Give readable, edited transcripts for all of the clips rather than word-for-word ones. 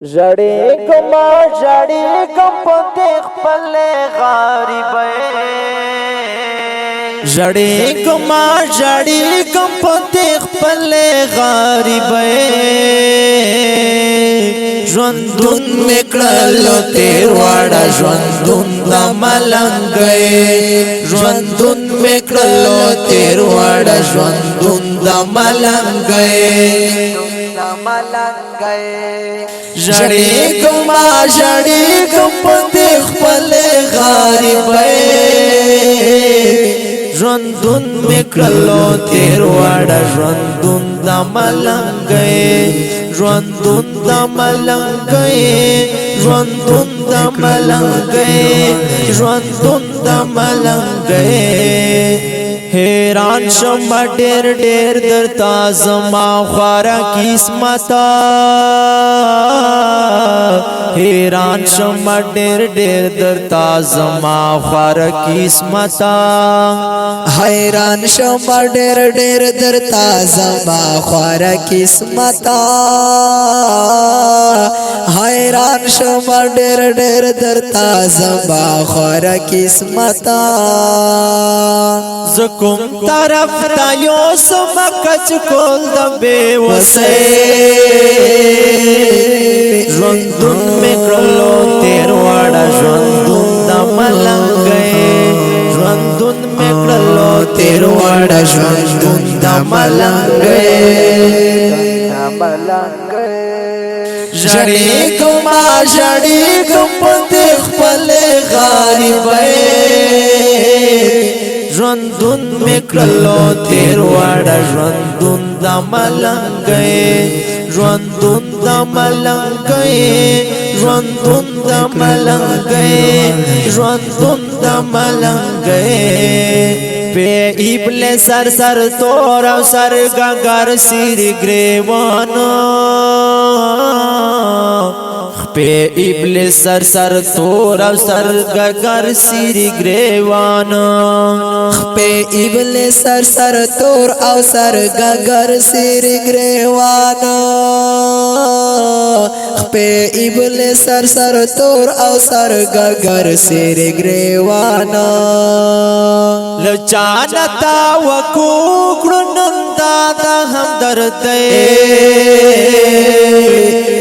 जड़ी गुमा जड़ी गपते पले गारिबे जड़ी गुमा जड़ी गपते पले गारिबे ژوندون میکړلو تیر واړه ژوندون د ملنګي ژوندون میکړلو تیر واړه ژوندون د ملنګي جڑی گما جڑی گم پتی خپل غریبی ژوندون میکړلو تیر واړه ژوندون د ملنګي ژوندون د ملنګي ژوندون د ملنګي ژوندون د ملنګي حیران شم ډېر ډېر درتا زما خواره قسمتا حیران شم ډېر ډېر درتا زما خواره قسمتا حیران شم ډېر ډېر درتا زما خواره قسمتا حیران شم ډېر ډېر درتا زما خواره قسمتا زکم طرف تا یو سمکچ کول د بے وسه ژوندون میکړلو تیر واړه ژوندون د ملنګي ژوندون میکړلو تیر واړه ژوندون د ملنګي جړې کوما جړې کوم په خپل غریبۍ ژوندون میکړلو تیر واړه ژوندون د ملنګي ژوندون د ملنګي ژوندون د ملنګي ژوندون د ملنګي په ایبل سر سر تور او سر ګنګر سیر گریوان په ایبل سر سر تور او سر ګنګر سیر گریوان په ایبل سر سر تور او سر ګنګر سیر گریوان په ایبل سر سر تور او سر ګنګر سیر گریوان لچانتا وکوکړو نندا د همدردۍ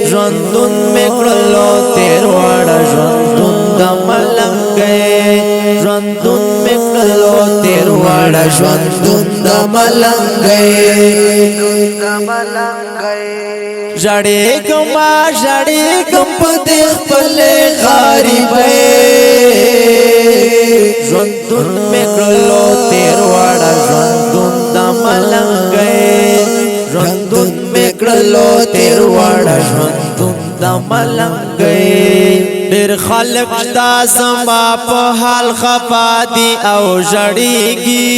ژوندون میکړلو تیر واړه ژوندون د ملنګي ژوندون میکړلو تیر واړه ژوندون د ملنګي جړې ګما جړې ګم په خپل غریبۍ ژوندون میکړلو تیر واړه ژوندون د ملنګي ژوندون میکړلو تیر واړه ژوندون د ملنګي ډېر خلک دا زما په حال خفا دي او ژړېږي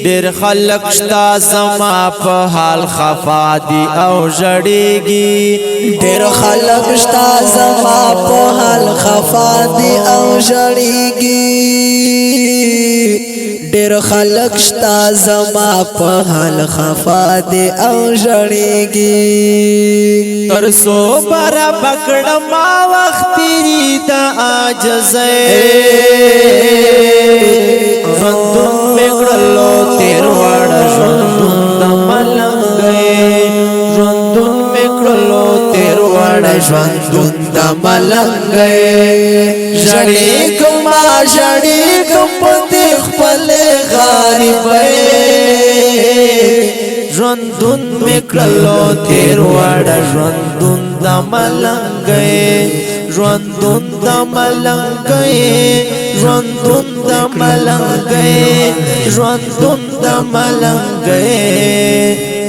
ډېر خلک شتا زما په حال خفا دي او ژړېږي ډېر خلک شتا زما په حال خفا دي او ژړېږي ډېر خلک شتا زما په حال خفا دي او ژړېږي تر سو بر پکړ ما وخت تیری د عاجزۍ ژوندون میکړلو تیر واړه ژوندون د ملنګي ژوندون میکړلو تیر واړه ژوندون د ملنګي جړې کوما جړې کوم په خپل غریبۍ ژوندون میکړلو تیر واړه ژوندون د ملنګي ژوندون د ملنګي ژوندون د ملنګي ژوندون د ملنګي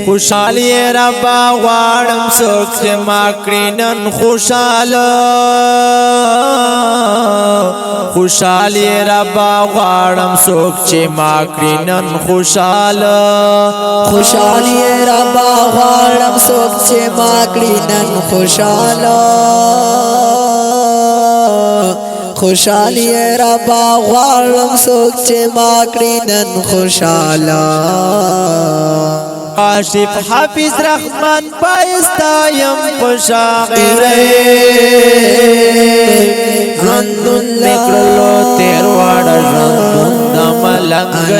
خوشالي ربا غواړم څوک چې ما کړي نن خوشاله خوشالي ربا غواړم څوک چې ما کړي نن خوشاله خوشالي ربا غواړم څوک چې ما کړي نن خوشاله خوشالي ربا غواړم څوک چې ما کړي نن خوشاله काशिफ हाफिज रहमान पायस्तायम पशागिर रंदुन मेकलो तेरवाड़ा रंदुन दमलंग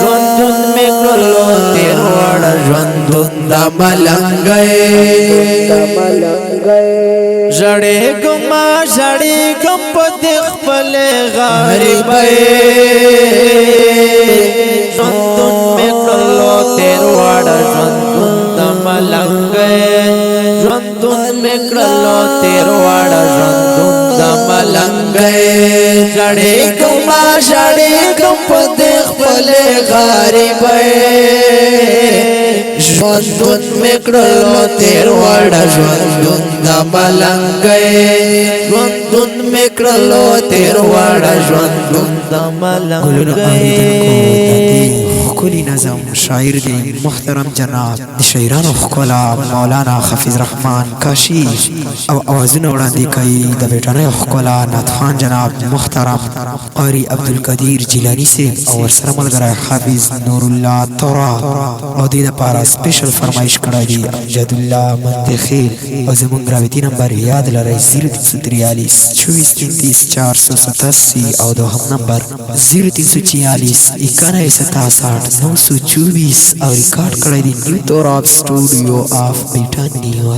रंदुन मेकलो तेरवाड़ा रंदुन दमलंग जड़े गुमा जड़े गप देख पले गरीब रंदुन मेकलो तेरवाड़ा रंदुन दमलंग रंदुन मेकलो तेरवाड़ा रंदुन दमलंग जड़े गुमा जड़े गप देख पले गरीब रंदुन मेकलो तेरवाड़ा रंदुन दमलंग रंदुन मेकलो तेरवाड़ा रंदुन दमलंग खुली नज़म शायर दी मुहतरम जनाब शायरान खुला मौलाना हफीज रहमान काशी और आवाज़न उड़ांदी कई द बेटाने खुला नाथखान जनाब मुहतरम क़ारी अब्दुल कदीर जिलानी से और सरमल गरा हाफिज नूरुल्लाह तौरा और दीदा पारा स्पेशल फरमाइश करा दी अमजदुल्लाह मंतखिल और ज़मून ग्राविटी नंबर याद लराई 0343 2433 487 और दो हम नंबर 0346 9167 924 और रिकॉर्ड कराई दी न्यू तौराब स्टूडियो ऑफ ब्रिटानिया।